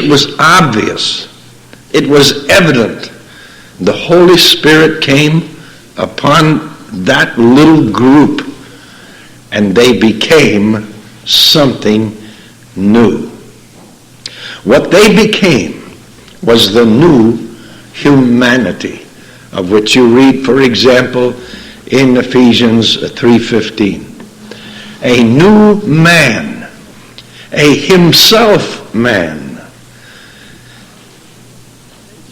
It was obvious. It was evident. The Holy Spirit came upon that little group, and they became something new. What they became was the new humanity, of which you read, for example, in Ephesians 3:15. A new man, a himself man.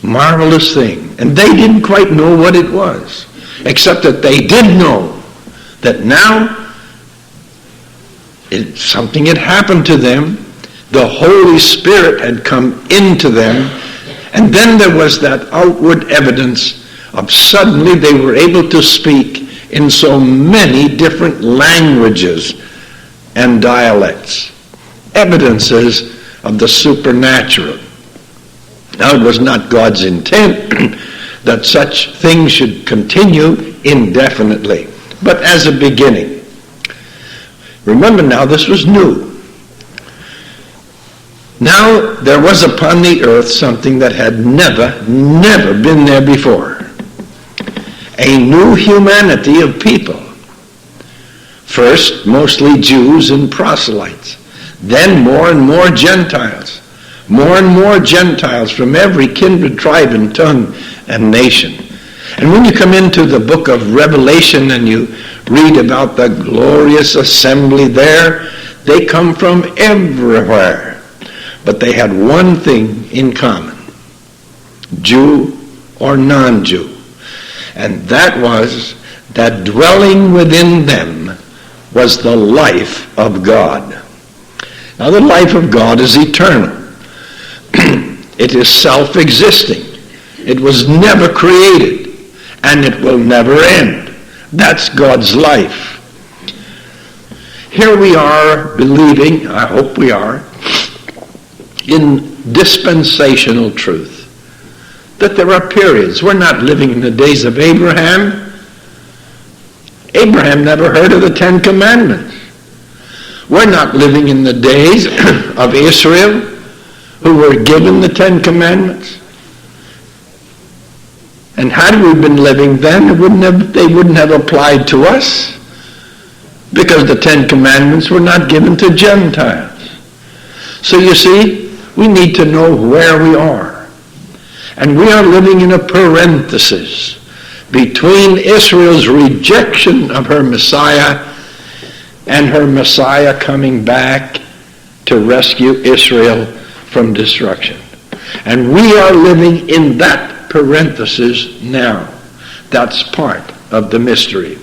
Marvelous thing. And they didn't quite know what it was, except that they did know that now something had happened to them. The Holy Spirit had come into them, and then there was that outward evidence of suddenly they were able to speak in so many different languages and dialects. Evidences of the supernatural. Now, it was not God's intent that such things should continue indefinitely, but as a beginning. Remember now, this was new. Now, there was upon the earth something that had never been there before. A new humanity of people. First, mostly Jews and proselytes. Then more and more Gentiles. More and more Gentiles from every kindred, tribe, and tongue and nation. And when you come into the book of Revelation and you read about the glorious assembly there, they come from everywhere. But they had one thing in common. Jew or non-Jew. And that was that dwelling within them was the life of God. Now, the life of God is eternal. It is self-existing. It was never created, and it will never end. That's God's life. Here we are believing, I hope we are, in dispensational truth. That there are periods. We're not living in the days of Abraham. Abraham never heard of the Ten Commandments. We're not living in the days of Israel, who were given the Ten Commandments. And had we been living then, they wouldn't have applied to us, because the Ten Commandments were not given to Gentiles. So you see, we need to know where we are. And we are living in a parenthesis between Israel's rejection of her Messiah and her Messiah coming back to rescue Israel from destruction. And we are living in that parenthesis now. That's part of the mystery.